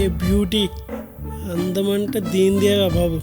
ఏ beauty, అందమంటే దీనిదేగా బాబు.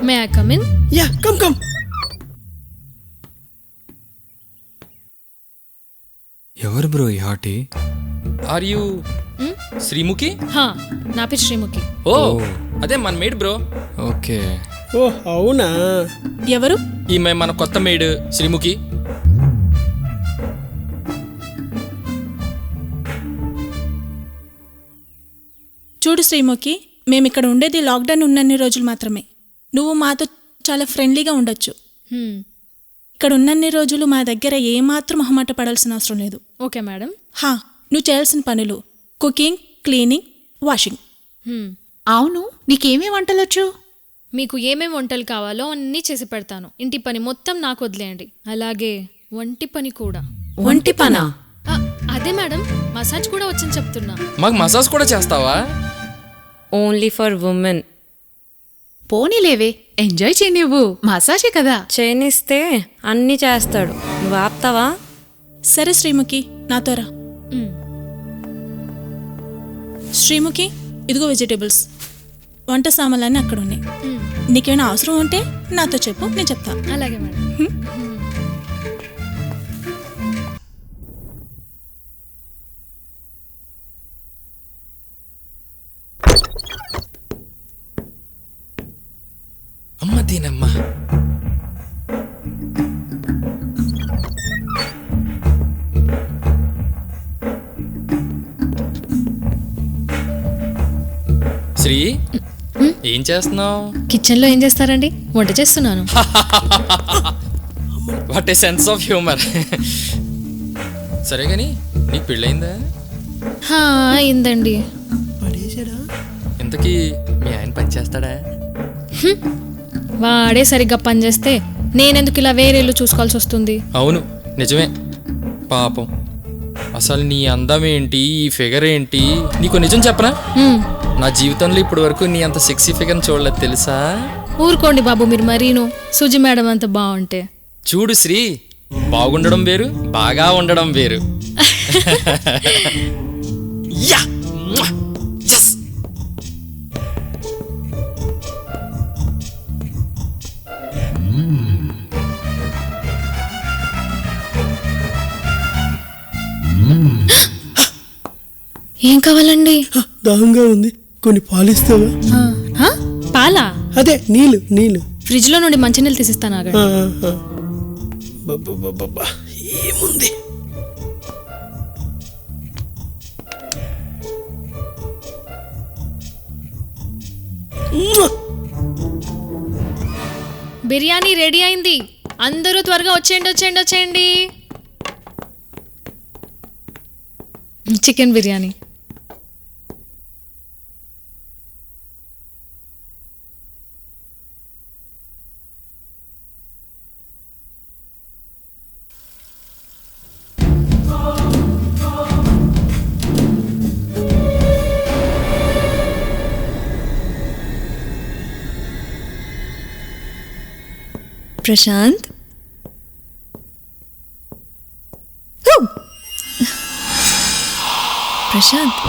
May I come in? Yeah, come come. ఎవరు బ్రో ఈ హాటి? Are you Sreemukhi? హా, నా పేరు శ్రీముఖి. ఓ అదే మన మేడ్ బ్రో. ఓకే. ఓ అవునా? ఎవరు? ఈమె మన కొత్త మేడ్ శ్రీముఖి. చూడు శ్రీముఖి, మేమిక్కడ ఉండేది లాక్డౌన్ ఉన్నన్ని రోజులు మాత్రమే. నువ్వు మాతో చాలా ఫ్రెండ్లీగా ఉండొచ్చు. ఇక్కడ ఉన్నన్ని రోజులు మా దగ్గర ఏమాత్రం మొహమాట పడాల్సిన అవసరం లేదు. Okay madam. హా, నువ్వు చేయాల్సిన పనులు కుకింగ్, క్లీనింగ్, వాషింగ్. అవును, నీకేమేమి వంటలొచ్చు? మీకు ఏమేమి వంటలు కావాలో అన్నీ చేసి పెడతాను. ఇంటి పని మొత్తం నాకు వదిలేయండి. అలాగే వంటి పని కూడా. వంటి పనా? అదే మేడం, మసాజ్ కూడా వచ్చని చెప్తున్నా. మాకు మసాజ్ కూడా చేస్తావా? Only for women. పోనీలేవే, ఎంజాయ్ చేయి. నువ్వు మసాజే కదా. చేయనిస్తే అన్నీ చేస్తాడు. నువ్వు ఆపుతావా? సరే శ్రీముఖి, నాతో రా. శ్రీముఖి, ఇదిగో వెజిటేబుల్స్. వంట సామాన్లన్నీ అక్కడ ఉన్నాయి. నీకేమైనా అవసరం ఉంటే నాతో చెప్పు, నేను చెప్తా. అలాగే మేడం. అమ్మ దీనమ్మా. శ్రీ, ఏం చేస్తున్నావు? కిచెన్లో ఏం చేస్తారండి? వంట చేస్తున్నాను. What a sense of humour. సరే కానీ నీకు పెళ్ళయిందా? అయిందండి. పడేసాడా? ఇంతకీ మీ ఆయన పని చేస్తాడా? వాడే సరిగ్గా పనిచేస్తే నేనెందుకు ఇలా వేరే ఇల్లు చూసుకోవాల్సి వస్తుంది? అవును నిజమే. పాపం, అసలు నీ అందం ఏంటి, ఈ ఫిగర్ ఏంటి? నీకు నిజం చెప్పనా, నా జీవితంలో ఇప్పటి వరకు నీ అంత సెక్సీ ఫిగర్ చూడలేదు తెలుసా? ఊరుకోండి బాబు, మీరు మరీను. సుజి మేడం అంత బాగుంటే. చూడు శ్రీ, బాగుండడం వేరు, బాగా ఉండడం వేరు. యా! Yes! ఏం కావాలండి? దాహంగా ఉంది, కొన్ని పాలిస్తావా? పాలా? అదే నీళ్ళు నీళ్ళు. ఫ్రిడ్జ్ లో నుండి మంచినీళ్ళు తీసిస్తాను. ఏముంది? బిర్యానీ రెడీ అయింది. అందరూ త్వరగా వచ్చేయండి వచ్చేయండి వచ్చేయండి. చికెన్ బిర్యానీ. ప్రశాంత్, ప్రశాంత్,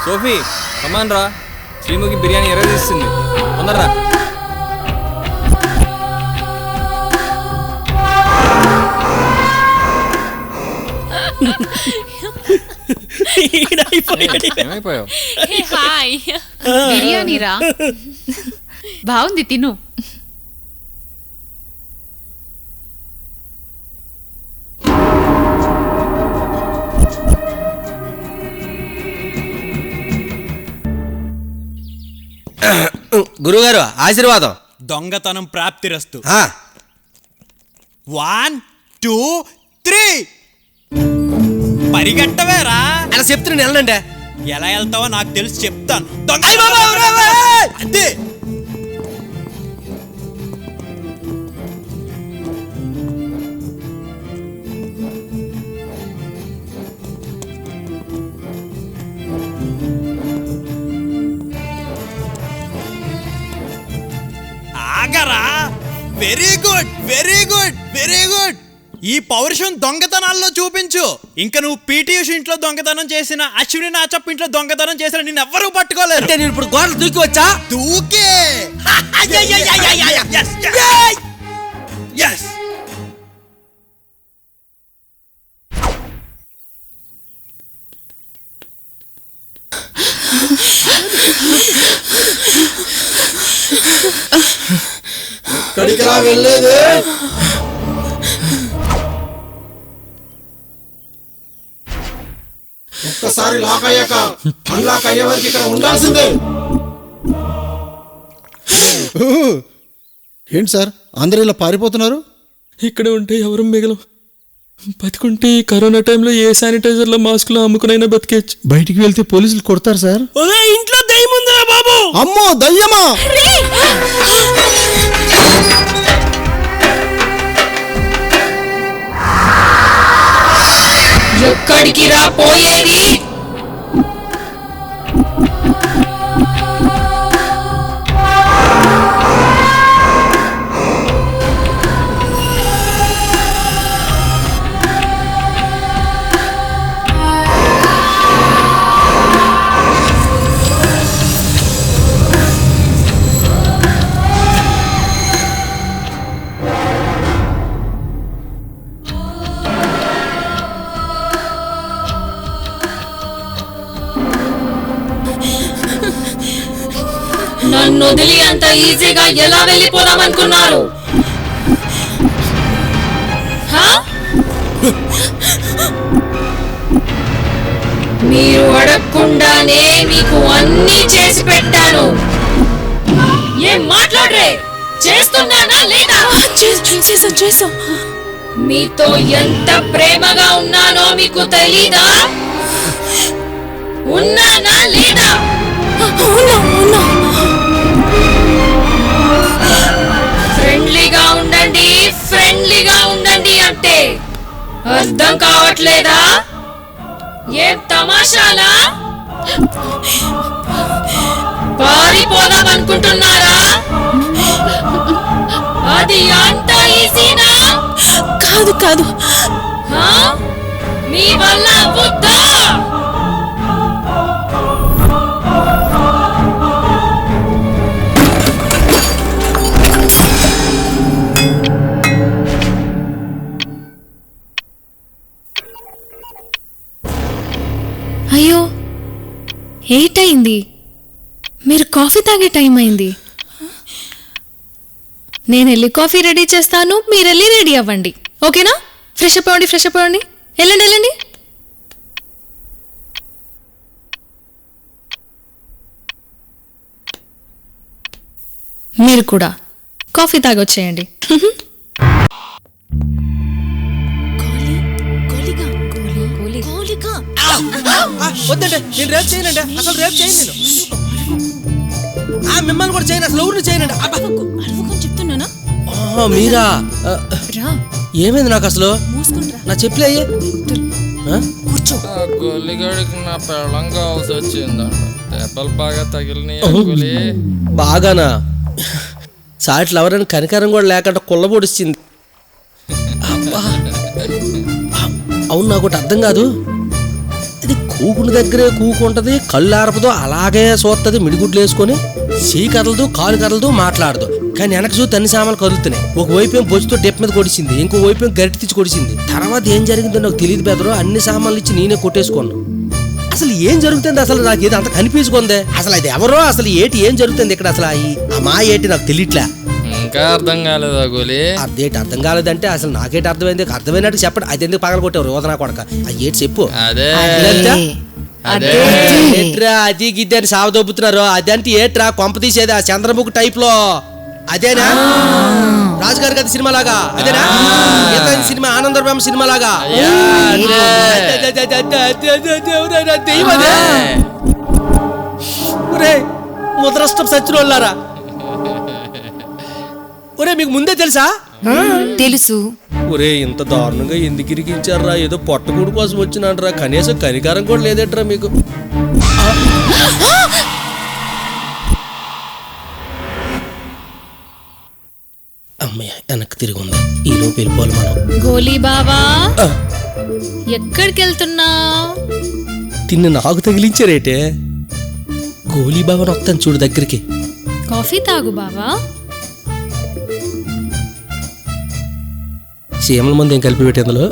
సోఫీ కమాన్ రా, శ్రీముఖి బిర్యానీ ఎర్రదీస్తుంది, తొందరరా. ఏమైపోయావు? హాయ్. బిర్యానీ రా, బాగుంది, తిను. గురుగారు ఆశీర్వాదం. దొంగతనం ప్రాప్తిరస్తు. 1 2 3 పరిగెట్టవేరా. అలా చెప్తే నేను వెళ్ళండి. ఎలా వెళ్తావో నాకు తెలిసి చెప్తాను. అంతే. ఆగరా. Very good very good very good. ఈ పౌరుషం దొంగతనాల్లో చూపించు. ఇంకా నువ్వు పీటీ ఉష ఇంట్లో దొంగతనం చేసిన, అశ్విని నాచప్ ఇంట్లో దొంగతనం చేసిన నిన్ను ఎవ్వరూ పట్టుకోలేరు. అంటే నేను ఇప్పుడు గోడలు దూకి వచ్చా? దూకే. Yes. కడికిరా వెళ్ళేది. ఒక్కసారి లాక్ అయ్యాక అన్లాక్ అయ్యే వరకు ఇక్కడ ఉండాల్సిందే. ఏంటి సార్ అందరూ ఇలా పారిపోతున్నారు? ఇక్కడ ఉంటే ఎవరు మిగలం, బతికుంటే ఈ కరోనా టైంలో ఏ శానిటైజర్లో మాస్కులు అమ్ముకునైనా బతికేచ్చు. బయటికి వెళ్తే పోలీసులు కొడతారు సార్. ఇంట్లో దయ్యం ఉందిరా బాబు. అమ్మో దయ్యమా? ఎక్కడికి రా పోయేది? నన్ను వదిలి అంత ఈజీగా ఎలా వెళ్ళిపోదాం అనుకున్నారు? మీరు అడగకుండానే మీకు అన్నీ చేసి పెట్టాను. ఏం మాట్లాడరే? చేస్తున్నానా లేదా? చేసాం. మీతో ఎంత ప్రేమగా ఉన్నానో మీకు తెలీదా? ఉన్నానా లేదా? ఉన్నా. ఫ్రెండ్లీగా ఉండండి అంటే అర్థం కావట్లేదా? ఏం తమాషాలా? పారిపోదాం అనుకుంటున్నారా? అది అంత ఈజీనా? కాదు. మీ వల్ల అవ్వొద్దా? అయ్యో 8 అయింది. మీరు కాఫీ తాగే టైం అయింది. నేను వెళ్ళి కాఫీ రెడీ చేస్తాను, మీరు వెళ్ళి రెడీ అవ్వండి. ఓకేనా? ఫ్రెష్ అప్ అవ్వండి. వెళ్ళండి. మీరు కూడా కాఫీ తాగొచ్చేయండి. వద్దండి, నేను రేపు చేయనండి. అసలు రేపు చేయను నేను. మిమ్మల్ని కూడా చేయను, అసలు ఎవరిని చేయనండి. చెప్తున్నానా? మీరా? ఏమైంది నాకు అసలు? నా చెప్పులే అయ్యే. గొల్లిగాడికి నా పెళ్ళం కావాల్సి వచ్చిందంట. దెబ్బలు బాగా తగిలినాయి. బాగానా? సాట్లు ఎవరైనా కనికరం కూడా లేకుండా కుళ్ళబొడిచింది. అవును, నాకు ఒకటి అర్థం కాదు. ఇది కూకుని దగ్గరే కూకుంటది, కళ్ళు ఆరపదు, అలాగే చూస్తుంది, మిడిగుడ్లు వేసుకొని చేయి కదలదు, కాలు కదలదు, మాట్లాడదు. కానీ వెనక చూస్తే అన్ని సామాన్లు కదులుతున్నాయి. ఒకవైపు ఏం బొచ్చుతో డెప్ మీద కొడిచింది, ఇంకో వైపు ఏం గరిటి తెచ్చి కొడిచింది. తర్వాత ఏం జరిగిందో నాకు తెలియదు బెదరు. అన్ని సామాన్లు ఇచ్చి నేనే కొట్టేసుకున్నాను. అసలు ఏం జరుగుతుంది? అసలు నాకు ఏదో అంత కనిపించుకుందే. అసలు అది ఎవరో, అసలు ఏం జరుగుతుంది ఇక్కడ? అసలు ఆ మా నాకు తెలియట్లే. ఇంకా అర్థం కాలేదా గోలి? అర్థం కాలేదంటే అసలు నాకేటి అర్థమైంది? అర్థమైనట్టు చెప్పండి. అది ఎందుకు పగల కొట్టావు రోజు నా కొడక? ఏటి చెప్పు. ఏట్రా అది గిద్ది అని సావదొబ్బుతున్నారు. అదంటే ఏట్రా కొంప తీసేది? ఆ చంద్రముఖి టైప్ లో అదేనా? రాజుగారి గది సినిమా లాగా అదేనా గీతాంజలి సినిమా ఆనందరామ సినిమా లాగా ముద్రష్టం సచ్చినోళ్ళారా ఒరే మీకు ముందే తెలుసా? తెలుసు. ఒరే ఇంత దారుణంగా ఎందుకు ఇరికించారా? ఏదో పొట్టకూడు కోసం వచ్చినాడ్రా, కనీసం కనికారం కూడా లేదేట్రా మీకు? అమ్మయ్య వెనక్కి తిరిగి ఉంది. ఈ లోపు వెళ్ళిపోవాలి మనం. గోలీ బావా ఎక్కడికి వెళ్తున్నావు? తిన్న నాకు తగిలించారేటే. గోలీ బాబాను వస్తాను చూడు దగ్గరికి. కాఫీ తాగు బావా. చీమల మంది ఏం కలిపి పెట్టి అందులో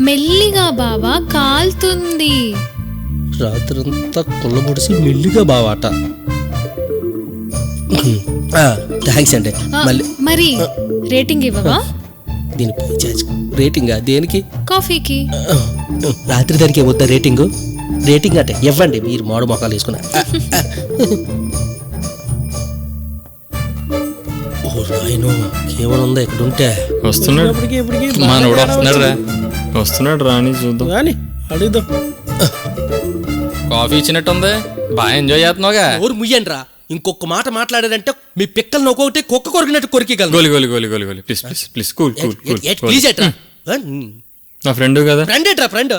మెల్లిగా బావా, కాలుతుంది. రాత్రంతా కుళ్ళ ముడిసి మెల్లిగా బావాట. థ్యాంక్స్ అండి. మళ్ళీ మరి రేటింగ్ ఇవ్వవా? దీని పై చార్జ్ రేటింగా దేనికి? కాఫీకి. రాత్రి దానికి వద్దా రేటింగు? రేటింగ్ అంటే ఇవ్వండి, మీరు మోడ మొక్కలు వేసుకున్నా. ఓ రాయను కేవలం ఉందా ఇక్కడ ఉంటే? వస్తున్నాడు మనోడు, వస్తున్నాడు రా, వస్తున్నాడు రాని చూద్దాం. కానీ అడుగుదాం. కాఫీ ఇచ్చినట్టుంది, బాగా ఎంజాయ్ చేస్తున్నావుగా. ఊరు ముయ్యండి రా. ఇంకొక మాట మాట్లాడారంటే మీ పిక్కలను ఒక్కొక్కటి కుక్క కొరికినట్టు కొరికిగలరు. గోలి గోలి గోలి గోలి గోలి please please please cool cool cool. Please ఎట్రా నా ఫ్రెండ్ కదా. ఫ్రెండ్ ఎట్రా ఫ్రెండ్?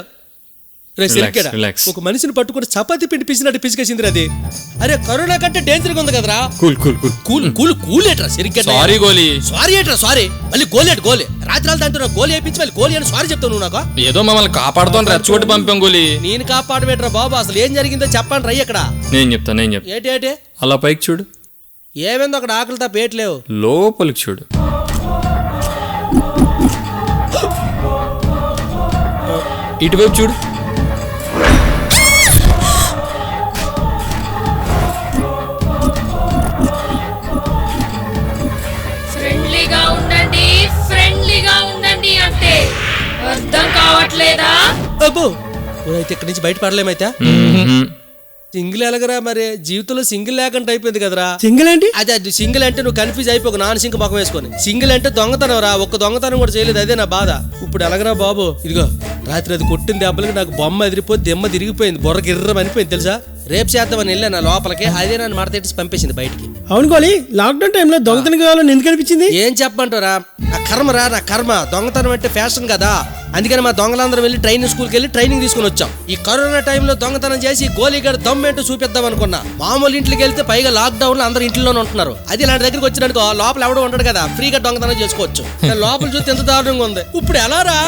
relax. ఒక మనిషిని పట్టుకుని చపాతి పిండి పిసినట్టు పిసికేసింది అది. అరే కరోనా కంటే డేంజర్ గా ఉంది కదరా. Cool cool cool cool cool cool ఎట్రా సరిగ్గా. సారీ గోలి. సారీ ఎట్రా సారీ. మళ్ళీ గోలి గోలి రాత్రాలు దాంతో గోలి వేయించి మళ్ళీ గోలి అని సారీ చెప్తావు నువ్వు నాకు. ఏదో మమ్మల్ని కాపాడుతాను రెచ్చగొట్టి పంపాం గోలి. నేను కాపాడబెట్రా బాబు. అసలు ఏం జరిగిందో చెప్పండి రై అక్కడ. నేను చెప్తా ఏంటి ఏంటి అలా పైకి చూడు. ఏమైందో అక్కడ ఆకలి తప్ప ఏట్లేవు. లోపలికి చూడు. ఇటువైపు చూడు. ఫ్రెండ్లీగా ఉండండి, ఫ్రెండ్లీగా ఉండండి అంటే అర్థం కావట్లేదా? అబ్బో అయితే ఇక్కడి నుంచి బయట పడలేమైతే. సింగిల్ ఎలాగరా మరి? జీవితంలో సింగిల్ లేకుండా అయిపోయింది కదరా. సింగిల్ ఏంటి? అదే అది సింగిల్ అంటే నువ్వు కన్ఫ్యూజ్ అయిపోక నాన్ సింక్ ముఖం వేసుకొని. సింగిల్ అంటే దొంగతనం రా. ఒక్క దొంగతనం కూడా చేయలేదు, అదే నా బాధ. ఇప్పుడు ఎలాగరా బాబు? ఇదిగో రాత్రి అది కొట్టిన దెబ్బలకి నాకు బొమ్మ ఎదిరిపోయి దెమ్మ తిరిగిపోయింది, బుర్రకి ఇర్రం అనిపోయింది తెలుసా. రేపు చేద్దామని వెళ్ళాను లోపలికి, అదే నన్ను మడతెట్టి పంపేసింది బయటికి. అవును గోలి, లాక్డౌన్ టైంలో దొంగతనం కావాలని ఎందుకు అనిపించింది? ఏం చెప్పంటారా, నా కర్మ రా, నా కర్మ. దొంగతనం అంటే ఫ్యాషన్ కదా, అందుకని మా దొంగలందరం వెళ్ళి ట్రైనింగ్ స్కూల్కి వెళ్ళి ట్రైనింగ్ తీసుకుని వచ్చాం. ఈ కరోనా టైంలో దొంగతనం చేసి గోలీగాడు దమ్మేంటో చూపిద్దాం అనుకున్నా. మామూలు ఇంట్లోకి వెళ్తే పైగా లాక్డౌన్ లో అందరు ఇంట్లోనే ఉంటున్నారు. అది ఇలాంటి దగ్గరికి వచ్చినట్టుకో లోపల ఎవడో ఉంటాడు కదా, ఫ్రీగా దొంగతనం చేసుకోవచ్చు. లోపల చూస్తే ఎంత దారుణంగా ఉంది. ఇప్పుడు ఎలా రా?